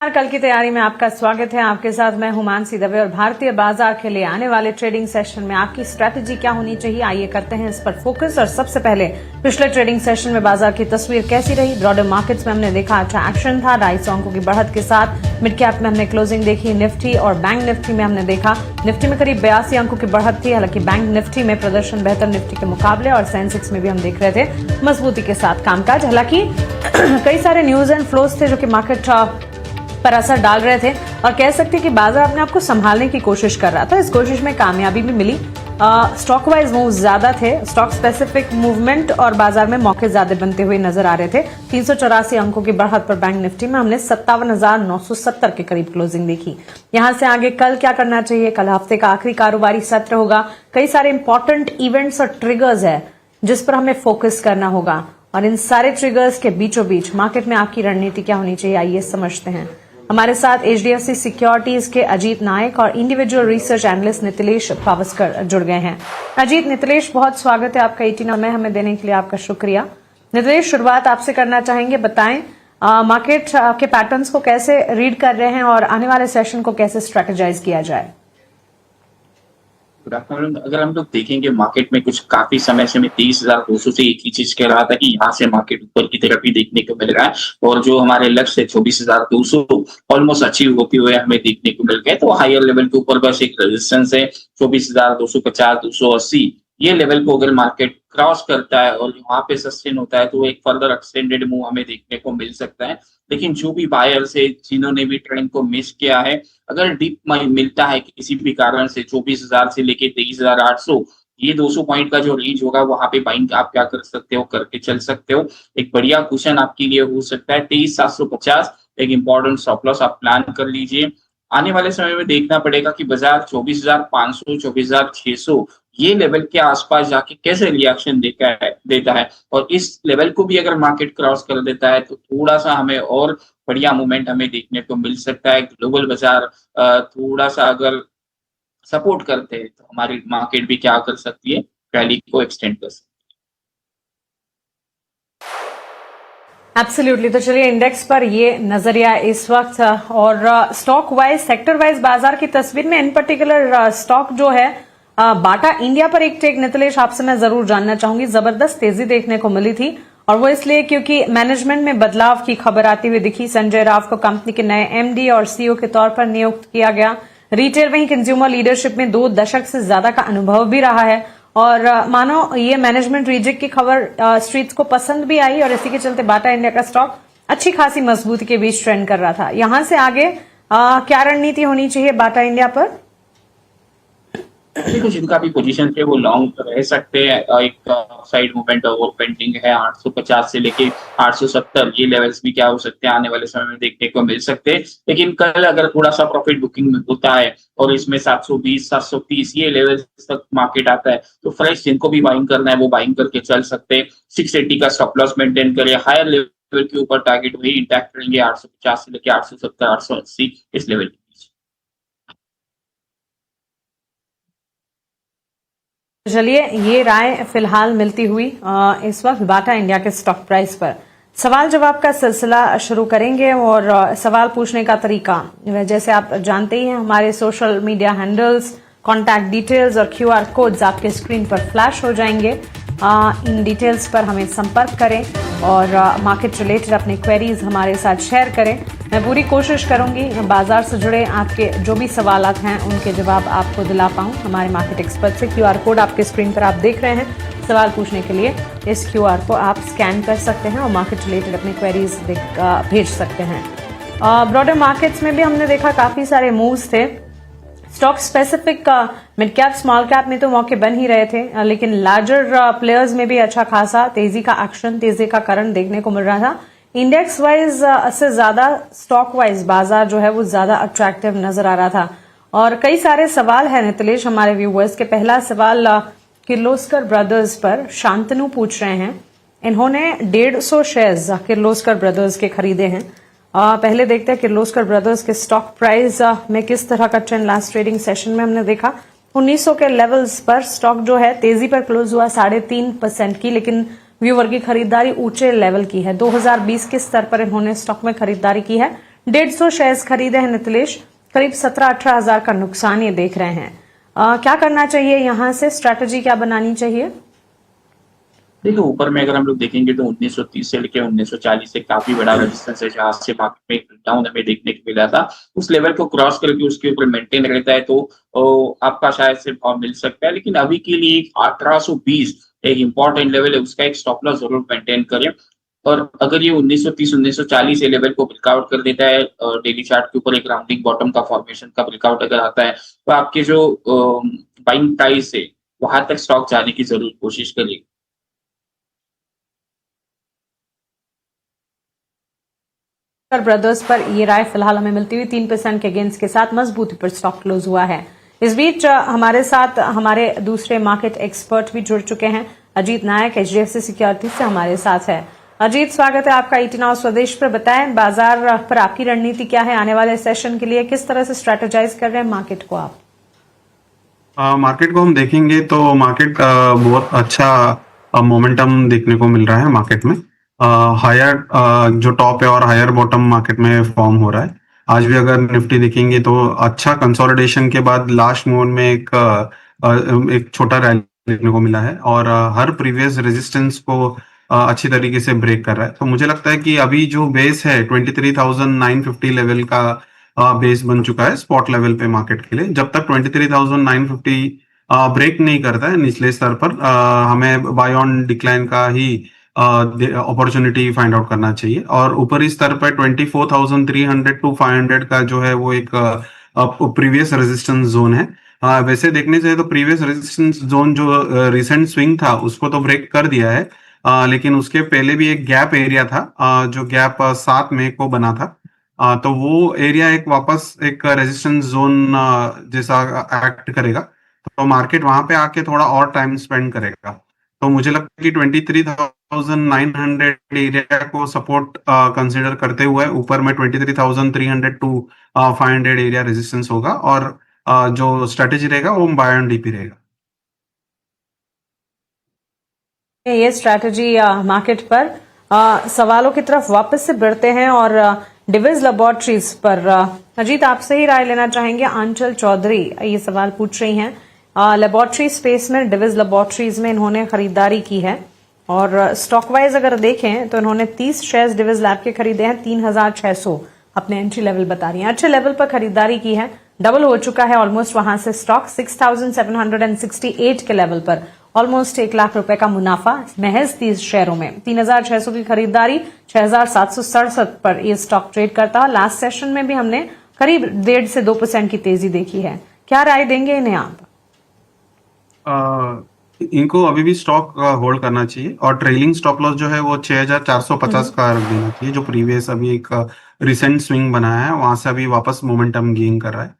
कल की तैयारी में आपका स्वागत है। आपके साथ मैं हूं मानसी दवे और भारतीय बाजार के लिए आने वाले ट्रेडिंग सेशन में आपकी स्ट्रैटेजी क्या होनी चाहिए, आइए करते हैं इस पर फोकस। और सबसे पहले पिछले ट्रेडिंग सेशन में बाजार की तस्वीर कैसी रही। ब्रॉडर मार्केट्स में हमने देखा अच्छा एक्शन था, 250 अंकों की बढ़त के साथ मिड कैप में हमने क्लोजिंग देखी। निफ्टी और बैंक निफ्टी में हमने देखा निफ्टी में करीब 82 अंकों की बढ़त थी, हालांकि बैंक निफ्टी में प्रदर्शन बेहतर निफ्टी के मुकाबले, और सेंसेक्स में भी हम देख रहे थे मजबूती के साथ कामकाज। हालांकि कई सारे न्यूज एंड फ्लोज थे जो कि मार्केट पर असर डाल रहे थे और कह सकते हैं कि बाजार अपने आप को संभालने की कोशिश कर रहा था। इस कोशिश में कामयाबी भी मिली। स्टॉक वाइज मूव ज्यादा थे, स्टॉक स्पेसिफिक मूवमेंट और बाजार में मौके ज्यादा बनते हुए नजर आ रहे थे। 384 अंकों की बढ़त पर बैंक निफ्टी में हमने 57,970 के करीब क्लोजिंग देखी। यहां से आगे कल क्या करना चाहिए, कल हफ्ते का आखिरी कारोबारी सत्र होगा। कई सारे इंपॉर्टेंट इवेंट्स और ट्रिगर्स है जिस पर हमें फोकस करना होगा, और इन सारे ट्रिगर्स के बीचों बीच मार्केट में आपकी रणनीति क्या होनी चाहिए, आइए समझते हैं। हमारे साथ एचडीएफसी सिक्योरिटीज के अजीत नायक और individual research analyst Nitilesh Pawaskar जुड़ गए हैं। अजीत, नितिलेश, बहुत स्वागत है आपका 18 में हमें देने के लिए आपका शुक्रिया। नितिलेश, शुरुआत आपसे करना चाहेंगे, बताएं मार्केट के पैटर्न्स को कैसे रीड कर रहे हैं और आने वाले सेशन को कैसे स्ट्रेटेजाइज किया जाए। अगर हम लोग देखेंगे मार्केट में कुछ काफी समय से मैं 23,200 से एक ही चीज कह रहा था कि यहाँ से मार्केट ऊपर की तरफ ही देखने को मिल रहा है, और जो हमारे लक्ष्य है 24,200 ऑलमोस्ट अचीव होते हुए हमें देखने को मिल गए। तो हायर लेवल के ऊपर बस एक रेजिस्टेंस है 24,250, 280। ये लेवल को अगर मार्केट क्रॉस करता है और वहां पे सस्टेन होता है तो एक फर्दर एक्सटेंडेड मूव हमें देखने को मिल सकता है। लेकिन जो भी बायर्स है जिन्होंने भी ट्रेंड को मिस किया है, अगर डीप मिलता है किसी भी कारण से 24,000 से लेके 23,800, ये 200 पॉइंट का जो रेंज होगा वहां पे बाइंग आप क्या कर सकते हो, करके चल सकते हो। एक बढ़िया क्वेश्चन आपके लिए हो सकता है 23,750, एक इंपॉर्टेंट स्टॉप लॉस आप प्लान कर लीजिए। आने वाले समय में देखना पड़ेगा कि बाजार 24,500, 24,600 ये लेवल के आसपास जाके कैसे रिएक्शन देता है, और इस लेवल को भी अगर मार्केट क्रॉस कर देता है तो थोड़ा सा हमें और बढ़िया मूवमेंट हमें देखने को मिल सकता है। ग्लोबल बाजार थोड़ा सा अगर सपोर्ट करते हैं तो हमारी मार्केट भी क्या कर सकती है, रैली को एक्सटेंड कर सकती है। एब्सोल्युटली। तो चलिए इंडेक्स पर ये नजरिया इस वक्त, और स्टॉक वाइज सेक्टर वाइज बाजार की तस्वीर में इन पर्टिकुलर स्टॉक जो है बाटा इंडिया पर एक टेक नितिलेश आपसे मैं जरूर जानना चाहूंगी। जबरदस्त तेजी देखने को मिली थी, और वो इसलिए क्योंकि मैनेजमेंट में बदलाव की खबर आती हुई दिखी। संजय राव को कंपनी के नए एमडी और सीईओ के तौर पर नियुक्त किया गया। रिटेल वहीं कंज्यूमर लीडरशिप में 2 दशक से ज्यादा का अनुभव भी रहा है, और मानो ये मैनेजमेंट रिजेक्ट की खबर स्ट्रीट्स को पसंद भी आई, और इसी के चलते बाटा इंडिया का स्टॉक अच्छी खासी मजबूती के बीच ट्रेंड कर रहा था। यहां से आगे क्या रणनीति होनी चाहिए बाटा इंडिया पर? देखो, जिनका भी पोजीशन थे वो लॉन्ग रह सकते हैं। एक साइड मूवमेंट और पेंडिंग है 850 से लेके 870, ये लेवल्स भी क्या हो सकते हैं आने वाले समय में देखने को मिल सकते हैं। लेकिन कल अगर थोड़ा सा प्रॉफिट बुकिंग होता है और इसमें 720, 730 ये लेवल्स तक मार्केट आता है तो फ्रेश जिनको भी बाइंग करना है वो बाइंग करके चल सकते हैं। 680 का स्टॉप लॉस मेंटेन करें। हायर लेवल के ऊपर टारगेट वही इंटैक्ट करेंगे 850 से लेके 870, 880 इस लेवल। चलिए, ये राय फिलहाल मिलती हुई इस वक्त बाटा इंडिया के स्टॉक प्राइस पर। सवाल जवाब का सिलसिला शुरू करेंगे, और सवाल पूछने का तरीका जैसे आप जानते ही हैं, हमारे social media handles, contact details और क्यूआर कोड्स आपके स्क्रीन पर फ्लैश हो जाएंगे। इन डिटेल्स पर हमें संपर्क करें और मार्केट रिलेटेड अपने क्वेरीज हमारे साथ शेयर करें। मैं पूरी कोशिश करूंगी बाजार से जुड़े आपके जो भी सवालात हैं उनके जवाब आपको दिला पाऊं हमारे मार्केट एक्सपर्ट से। क्यूआर कोड आपके स्क्रीन पर आप देख रहे हैं। सवाल पूछने के लिए इस क्यूआर को आप स्कैन कर सकते हैं और मार्केट रिलेटेड अपने क्वेरीज भेज सकते हैं। ब्रॉडर मार्केट्स में भी हमने देखा काफी सारे मूव्स थे। Stock specific mid cap small cap में तो मौके बन ही रहे थे, लेकिन लार्जर प्लेयर्स में भी अच्छा खासा तेजी का एक्शन, तेजी का करंट देखने को मिल रहा था। इंडेक्स वाइज से ज्यादा स्टॉक वाइज बाजार जो है वो ज्यादा अट्रैक्टिव नजर आ रहा था, और कई सारे सवाल है नितिलेश हमारे व्यूवर्स के। पहला सवाल किर्लोस्कर ब्रदर्स पर शांतनु पूछ रहे हैं। इन्होंने 150 शेयर्स किर्लोस्कर ब्रदर्स के खरीदे हैं। पहले देखते हैं किर्लोस्कर ब्रदर्स के स्टॉक प्राइस में किस तरह का ट्रेंड लास्ट ट्रेडिंग सेशन में हमने देखा। 1900 के लेवल्स पर स्टॉक जो है तेजी पर क्लोज हुआ 3.5% की, लेकिन व्यूअर की खरीदारी ऊंचे लेवल की है। 2020 के स्तर पर इन्होंने स्टॉक में खरीदारी की है। 150 शेयर्स खरीदे हैं नितिलेश, करीब 17-18 हजार का नुकसान ये देख रहे हैं। क्या करना चाहिए यहां से, स्ट्रैटेजी क्या बनानी चाहिए? देखिए ऊपर में अगर हम लोग देखेंगे तो 1930 से लेकर 1940 से काफी बड़ा रेजिस्टेंस है जहां से मार्केट में डाउन हमें देखने को मिला था। उस लेवल को क्रॉस करके उसके ऊपर मेंटेन रहता है तो आपका शायद से भाव मिल सकता है, लेकिन अभी के लिए 1820 एक इंपॉर्टेंट लेवल है, उसका एक स्टॉप लॉस जरूर मेंटेन करें। और अगर ये 1930 1940 लेवल को ब्रेकआउट कर देता है, डेली चार्ट के ऊपर एक राउंडिंग बॉटम का फॉर्मेशन का ब्रेकआउट अगर आता है, तो आपके जो बाइंग प्राइस है वहां तक स्टॉक जाने की जरूर कोशिश करिए। ब्रदर्स पर ये राय फिलहाल हमें मिलती हुई 3% के गेंस के साथ मजबूती पर स्टॉक क्लोज हुआ है। इस बीच हमारे साथ हमारे दूसरे मार्केट एक्सपर्ट भी जुड़ चुके हैं। अजीत नायक एचडीएफसी सिक्योरिटीज से हमारे साथ है। अजीत, स्वागत है आपका ईटी नाउ स्वदेश पर। बताएं बाजार पर आपकी रणनीति क्या है आने वाले सेशन के लिए, किस तरह से स्ट्रेटेजाइज कर रहे हैं मार्केट को आप? मार्केट को हम देखेंगे तो मार्केट बहुत अच्छा मोमेंटम देखने को मिल रहा है मार्केट में। हायर जो टॉप है और हायर बॉटम मार्केट में फॉर्म हो रहा है। आज भी अगर निफ्टी देखेंगे तो अच्छा कंसोलिडेशन के बाद लास्ट मोमेंट में एक छोटा रैली देखने को मिला है और हर प्रीवियस रेजिस्टेंस को अच्छी तरीके से ब्रेक कर रहा है। तो मुझे लगता है कि अभी जो बेस है 23,950 लेवल का बेस बन चुका है स्पॉट लेवल पे मार्केट के लिए। जब तक 23,950 ब्रेक नहीं करता है निचले स्तर पर, हमें बाय ऑन डिक्लाइन का ही अपॉर्चुनिटी फाइंड आउट करना चाहिए। और ऊपरी स्तर पर 24,300 टू 500 का जो है वो एक प्रीवियस रेजिस्टेंस जोन है। वैसे देखने से तो प्रीवियस रेजिस्टेंस जोन जो रिसेंट स्विंग था उसको तो ब्रेक कर दिया है, लेकिन उसके पहले भी एक गैप एरिया था, जो गैप 7 मई को बना था। तो वो एरिया एक वापस एक रेजिस्टेंस जोन जैसा एक्ट करेगा, तो मार्केट वहां पे आके थोड़ा और टाइम स्पेंड करेगा। तो मुझे लगता है कि 23,900 एरिया को सपोर्ट कंसीडर करते हुए ऊपर में 23,300 टू 500 एरिया रेजिस्टेंस होगा और जो स्ट्रेटेजी रहेगा वो बाय ऑन डीपी रहेगा। ये स्ट्रैटेजी मार्केट पर सवालों की तरफ वापस से बढ़ते हैं और डिविज लेबोरेटरीज पर अजीत आपसे ही राय लेना चाहेंगे। आंचल चौधरी ये सवाल पूछ रही हैं, लेबोरेटरी स्पेस में डिविज लेबोरेटरीज में इन्होंने खरीदारी की है और स्टॉक वाइज अगर देखें तो इन्होंने 30 शेयर्स डिविज लैब के खरीदे हैं, 3,600 अपने एंट्री लेवल बता रही हैं। अच्छे लेवल पर खरीदारी की है, डबल हो चुका है ऑलमोस्ट वहां से स्टॉक 6,768 के लेवल पर ऑलमोस्ट 1 लाख रुपए का मुनाफा महज 30 शेयरों में। 3,600 की खरीदारी 6,767 पर यह स्टॉक ट्रेड करता है। लास्ट सेशन में भी हमने करीब 1.5 से 2% की तेजी देखी है। क्या राय देंगे इन्हें आप? इनको अभी भी स्टॉक होल्ड करना चाहिए और ट्रेलिंग स्टॉप लॉस जो है वो 6,450 का रख देना चाहिए, जो प्रीवियस अभी एक रिसेंट स्विंग बनाया है वहां से अभी वापस मोमेंटम गेन कर रहा है।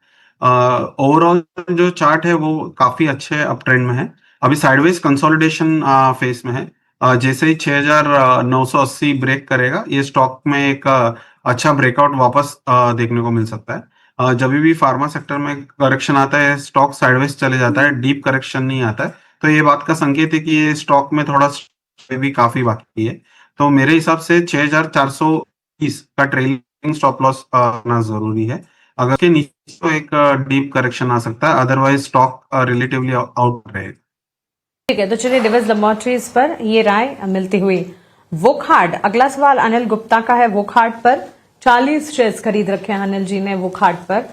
ओवरऑल जो चार्ट है वो काफी अच्छे अप ट्रेंड में है, अभी साइडवेज कंसोलिडेशन फेस में है। जैसे ही 6,980 ब्रेक करेगा ये स्टॉक में एक अच्छा ब्रेकआउट वापस देखने को मिल सकता है। जब भी फार्मा सेक्टर में करेक्शन आता है स्टॉक साइडवेज चले जाता है, डीप करेक्शन नहीं आता है, तो ये बात का संकेत है कि ये स्टॉक में थोड़ा भी काफी बाकी है। तो मेरे हिसाब से 6,420 का ट्रेलिंग स्टॉप लॉस करना जरूरी है। अगर के नीचे तो एक डीप करेक्शन आ सकता है, अदरवाइज स्टॉक रिलेटिवली आउट रहेगा। ठीक है, तो चलिए डिविज लेबोरेटरीज पर ये राय मिलती हुई। वोकहार्ड, अगला सवाल अनिल गुप्ता का है। वोकहार्ड पर 40 शेयर्स खरीद रखे हैं अनिल जी ने वोकहार्ड पर।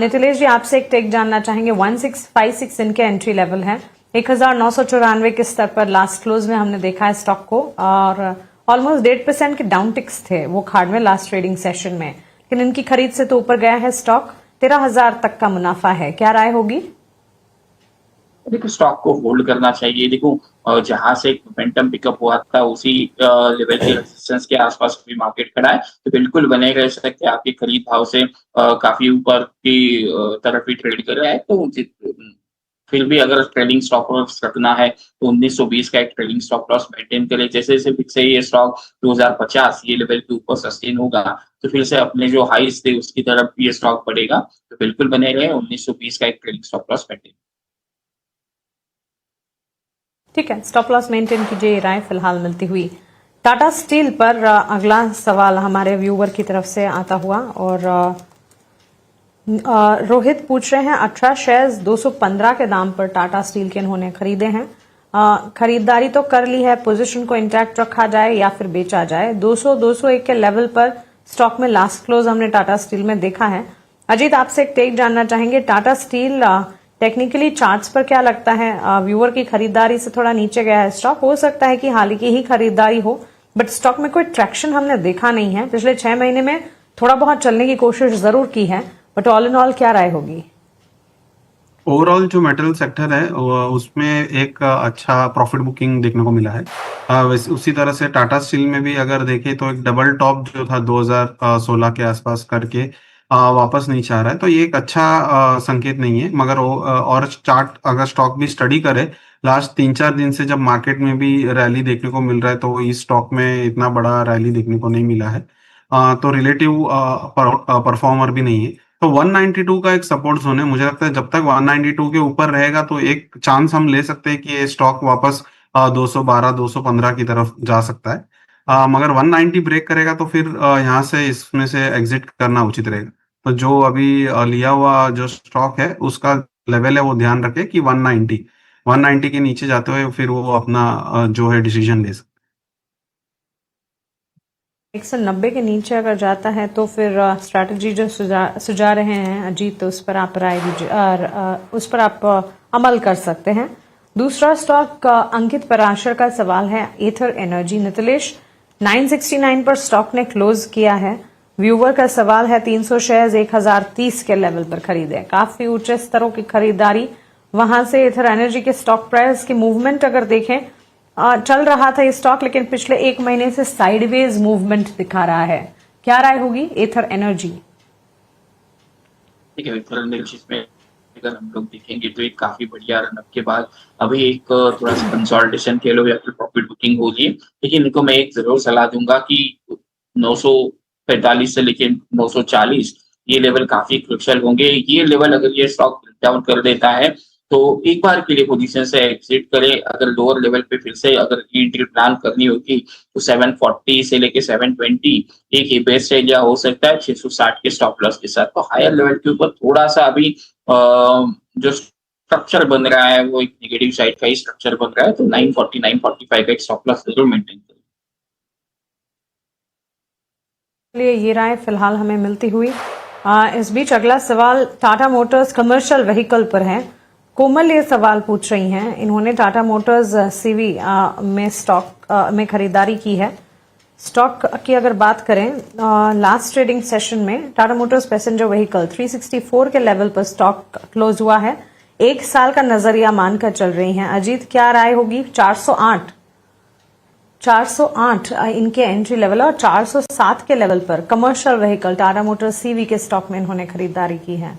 नितिलेश जी आपसे एक टेक जानना चाहेंगे। 1656 इनके एंट्री लेवल है, 1,994 के स्तर पर लास्ट क्लोज में हमने देखा है स्टॉक को और ऑलमोस्ट 1.5% के डाउन टिक्स थे वोकहार्ड में लास्ट ट्रेडिंग सेशन में, लेकिन इनकी खरीद से तो ऊपर गया है स्टॉक, 13,000 तक का मुनाफा है। क्या राय होगी? देखो स्टॉक को होल्ड करना चाहिए। देखो जहां से एक मोमेंटम पिकअप हुआ था उसी लेवल के रेजिस्टेंस के आसपास भी मार्केट खड़ा है, तो बिल्कुल बने रह सकते हैं। आपके खरीद भाव से काफी ऊपर की तरफ ही ट्रेड कर रहा है, तो फिर भी अगर ट्रेडिंग स्टॉप लॉस रखना है तो 1920 का एक ट्रेडिंग स्टॉप लॉस मेंटेन करें। जैसे जैसे फिर से ये स्टॉक 2050 ये लेवल के ऊपर सस्टेन होगा तो फिर से अपने जो हाइस थे उसकी तरफ ये स्टॉक बढ़ेगा, तो बिल्कुल बने रहे 1920 का एक ट्रेडिंग स्टॉप लॉस मेंटेन। ठीक है, स्टॉप लॉस मेंटेन कीजिए, राय फिलहाल मिलती हुई। टाटा स्टील पर अगला सवाल हमारे व्यूवर की तरफ से आता हुआ और रोहित पूछ रहे हैं 18 शेयर्स 215 के दाम पर टाटा स्टील के इन्होंने खरीदे हैं। खरीदारी तो कर ली है, पोजीशन को इंटैक्ट रखा जाए या फिर बेचा जाए। 200-201 के लेवल पर स्टॉक में लास्ट क्लोज हमने टाटा स्टील में देखा है। अजीत, आपसे एक टेक जानना चाहेंगे, टाटा स्टील टेक्निकली चार्ट्स पर क्या लगता है? व्यूअर की खरीदारी से थोड़ा नीचे गया है स्टॉक, हो सकता है कि हाल की ही खरीदारी हो, बट स्टॉक में कोई ट्रैक्शन हमने देखा नहीं है। पिछले 6 महीने में थोड़ा बहुत चलने की कोशिश जरूर की है, बट ऑल इन ऑल क्या राय होगी? ओवरऑल जो मेटल सेक्टर है उसमें एक अच्छा प्रॉफिट बुकिंग देखने को मिला है। वैसे उसी तरह से टाटा स्टील में भी अगर देखें तो एक डबल टॉप जो था 2016 के आसपास करके वापस नीचे आ रहा है, तो ये एक अच्छा संकेत नहीं है। मगर और चार्ट अगर स्टॉक भी स्टडी करे लास्ट 3-4 दिन से, जब मार्केट में भी रैली देखने को मिल रहा है, तो इस स्टॉक में इतना बड़ा रैली देखने को नहीं मिला है। तो रिलेटिव परफॉर्मर भी नहीं है। तो 192 का एक सपोर्ट जोन है। मुझे लगता है जब तक 192 के ऊपर रहेगा तो एक चांस हम ले सकते हैं कि ये स्टॉक वापस 212-215 की तरफ जा सकता है। मगर 190 ब्रेक करेगा तो फिर यहाँ से इसमें से एग्जिट करना उचित रहेगा। तो जो अभी लिया हुआ जो स्टॉक है उसका लेवल है वो ध्यान रखे कि 190 के नीचे जाते हुए फिर वो अपना जो है डिसीजन ले सकते। 190 के नीचे अगर जाता है तो फिर स्ट्रैटेजी जो सुझा रहे हैं अजीत, तो उस पर आप राय उस पर आप अमल कर सकते हैं। दूसरा स्टॉक अंकित पराशर का सवाल है, एथर एनर्जी। नितिलेश, 969 पर स्टॉक ने क्लोज किया है। व्यूवर का सवाल है 300 शेयर्स 1030 के लेवल पर खरीदे। काफी ऊंचे स्तरों की खरीदारी, वहां से एथर एनर्जी के स्टॉक प्राइस की मूवमेंट अगर देखें, चल रहा था ये स्टॉक, लेकिन पिछले 1 महीने से साइडवेज मूवमेंट दिखा रहा है। क्या राय होगी एथर एनर्जी? ठीक है, एथर एनर्जी में अगर हम लोग देखेंगे तो एक काफी बढ़िया रनअप के बाद अभी एक थोड़ा सा कंसोलिडेशन कह लो या फिर प्रॉफिट बुकिंग होगी। लेकिन इनको मैं एक जरूर सलाह दूंगा कि 945 से लेके 940 ये लेवल काफी क्रुशियल होंगे। ये लेवल अगर ये स्टॉक डाउन कर देता है तो एक बार के लिए पोजीशन से एग्जिट करें। अगर लोअर लेवल पे फिर से अगर एंट्री प्लान करनी होगी तो 740 से लेके 720 एक ही बेस्ट एरिया हो सकता है 660 के स्टॉप लॉस के साथ। तो हायर लेवल के ऊपर थोड़ा सा अभी जो स्ट्रक्चर बन रहा है वो एक नेगेटिव साइड का ही स्ट्रक्चर बन रहा है, तो 940 945 का एक स्टॉप लॉस जरूर मेंटेन करें। ये राय फिलहाल हमें मिलती हुई। इस बीच अगला सवाल टाटा मोटर्स कमर्शियल व्हीकल पर है। कोमल ये सवाल पूछ रही हैं, इन्होंने टाटा मोटर्स सीवी में स्टॉक में खरीदारी की है। स्टॉक की अगर बात करें, लास्ट ट्रेडिंग सेशन में टाटा मोटर्स पैसेंजर व्हीकल 364 के लेवल पर स्टॉक क्लोज हुआ है। 1 साल का नजरिया मानकर चल रही हैं। अजीत, क्या राय होगी? 408 इनके एंट्री लेवल और 407 के लेवल पर commercial vehicle Tata Motors CV के स्टॉक में इन्होंने खरीदारी की है।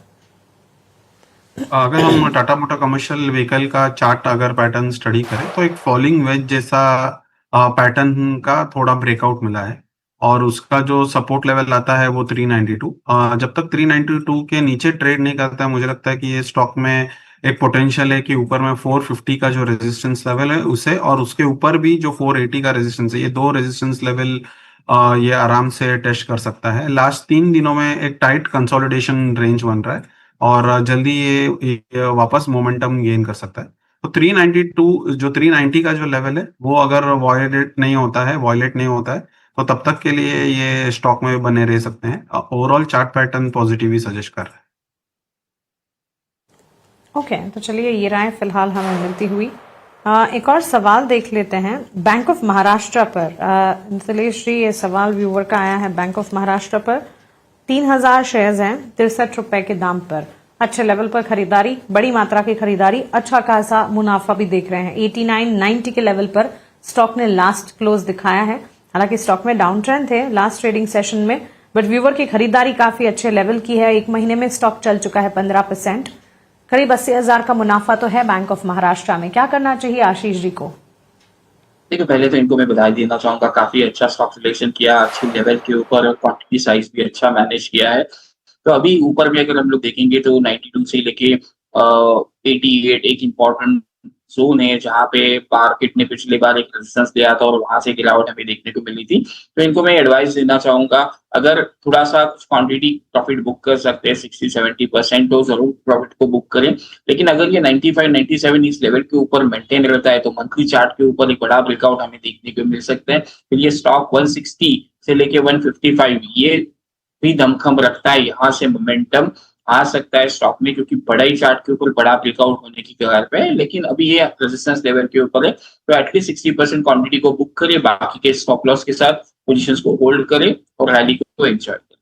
अगर हम टाटा मोटर कमर्शियल व्हीकल का चार्ट अगर पैटर्न स्टडी करें तो एक फॉलिंग वेज जैसा पैटर्न का थोड़ा ब्रेकआउट मिला है और उसका जो सपोर्ट लेवल आता है वो 392। जब तक 392 के नीचे ट्रेड नहीं करता है, मुझे लगता है कि ये स्टॉक में एक पोटेंशियल है कि ऊपर में 450 का जो रेजिस्टेंस लेवल है उसे, और उसके ऊपर भी जो 480 का रेजिस्टेंस है, ये 2 रेजिस्टेंस लेवल ये आराम से टेस्ट कर सकता है। लास्ट 3 दिनों में एक टाइट कंसोलिडेशन रेंज बन रहा है और जल्दी ये वापस मोमेंटम गेन कर सकता है। तो 392 जो 390 का जो लेवल है वो अगर वायलेट नहीं होता है तो तब तक के लिए ये स्टॉक में बने रह सकते हैं। ओवरऑल चार्ट पैटर्न पॉजिटिव ही सजेस्ट कर रहा है। ओके, तो चलिए ये राय फिलहाल हमें मिलती हुई। एक और सवाल देख लेते हैं बैंक ऑफ महाराष्ट्र पर। नितिलेश जी, ये सवाल व्यूवर का आया है। बैंक ऑफ महाराष्ट्र पर 3000 शेयर्स हैं 63 रुपए के दाम पर। अच्छे लेवल पर खरीदारी, बड़ी मात्रा की खरीदारी, अच्छा खासा मुनाफा भी देख रहे हैं। 89-90 के लेवल पर स्टॉक ने लास्ट क्लोज दिखाया है। हालांकि स्टॉक में डाउन ट्रेंड थे लास्ट ट्रेडिंग सेशन में, बट व्यूवर की खरीदारी काफी अच्छे लेवल की है। 1 महीने में स्टॉक चल चुका है 15%। करीब 80,000 का मुनाफा तो है बैंक ऑफ महाराष्ट्र में। क्या करना चाहिए आशीष जी को? देखिए, पहले तो इनको मैं बधाई देना चाहूंगा, काफी अच्छा स्टॉक सिलेक्शन किया, अच्छे लेवल के ऊपर क्वांटिटी साइज भी अच्छा मैनेज किया है। तो अभी ऊपर भी अगर हम लोग देखेंगे तो 92 से लेके 88 एक इम्पोर्टेंट जोन है जहां पे मार्केट ने पिछली बार एक रेजिस्टेंस दिया था और वहां से गिरावट हमें देखने को मिली थी। तो इनको मैं एडवाइस देना चाहूंगा, अगर थोड़ा सा कुछ क्वांटिटी प्रॉफिट बुक कर सकते हैं 60-70% तो जरूर प्रॉफिट को बुक करें। लेकिन अगर ये 95-97 इस लेवल के ऊपर मेंटेन रहता है तो मंथली चार्ट के ऊपर एक बड़ा ब्रेकआउट हमें देखने को मिल सकता है। फिर ये स्टॉक 160 से लेके 155 ये भी दमखम रखता है, यहाँ से मोमेंटम आ सकता है स्टॉक में, क्योंकि बड़ा ही चार्ट के ऊपर बड़ा ब्रेकआउट होने की कगार पे है। लेकिन अभी ये रेजिस्टेंस लेवल के ऊपर है, तो एटलीस्ट 60% क्वांटिटी को बुक करें, बाकी के स्टॉप लॉस के साथ पोजीशंस को होल्ड करें और रैली को एंजॉय करें।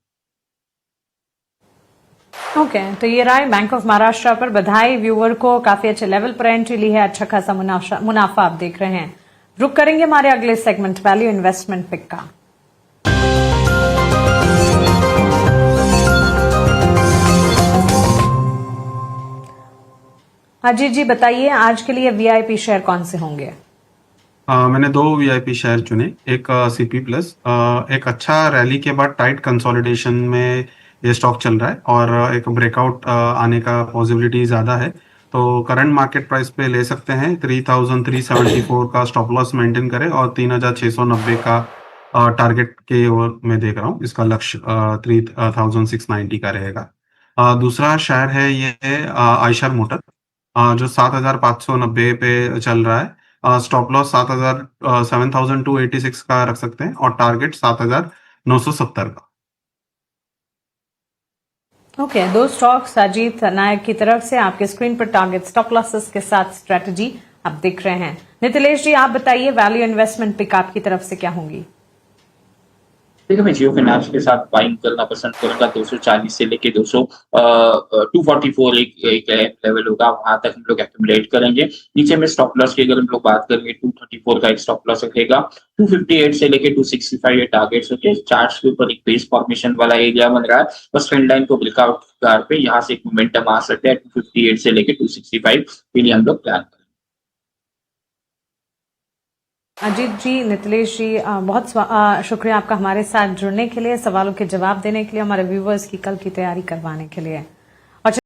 ओके, तो ये रहा बैंक ऑफ महाराष्ट्र पर। बधाई व्यूअर को, काफी अच्छे लेवल पर एंट्री ली है, अच्छा खासा मुनाफा आप देख रहे हैं। रुक करेंगे हमारे अगले सेगमेंट वैल्यू इन्वेस्टमेंट पिक का। अजीत जी बताइए, आज के लिए वीआईपी शेयर कौन से होंगे? मैंने 2 वीआईपी शेयर चुने, एक सीपी प्लस। एक अच्छा रैली के बाद टाइट कंसोलिडेशन में ये स्टॉक चल रहा है और एक ब्रेकआउट आने का पॉसिबिलिटी ज़्यादा है, तो करंट मार्केट प्राइस पे ले सकते हैं। 3374 का स्टॉप लॉस मेंटेन करें और 3690 का टारगेट के ओर मैं देख रहा हूँ। इसका लक्ष्य 3690 का रहेगा। दूसरा शेयर है ये आयशर मोटर, जो 7590 पे चल रहा है। स्टॉप लॉस 7286 का रख सकते हैं और टारगेट 7970 का। ओके, 2 स्टॉक्स अजीत नायक की तरफ से आपके स्क्रीन पर टारगेट स्टॉप लॉसेस के साथ स्ट्रेटजी आप देख रहे हैं। नितिलेश जी आप बताइए, वैल्यू इन्वेस्टमेंट पिक आपकी तरफ से क्या होंगी? देखिए, मैं जियो फाइनेंस के साथ बाइंग करना पसंद करूंगा। 240 से लेके 244 एक लेवल होगा, वहां तक हम लोग एक्यूमुलेट करेंगे। नीचे में स्टॉप लॉस की अगर हम लोग बात करेंगे 234 का एक स्टॉप लॉस रखेगा। 258 से लेके 265 ये टारगेट्स होते हैं। चार्ट्स के ऊपर एक बेस फॉर्मेशन वाला एरिया बन रहा है, बस ट्रेंड लाइन को ब्रेकआउट कार पे यहाँ से एक मोमेंटम आ सकता है। 258 से लेके 265 के लिए हम लोग प्लान करें। अजीत जी, नितिलेश जी, बहुत शुक्रिया आपका हमारे साथ जुड़ने के लिए, सवालों के जवाब देने के लिए, हमारे व्यूवर्स की कल की तैयारी करवाने के लिए।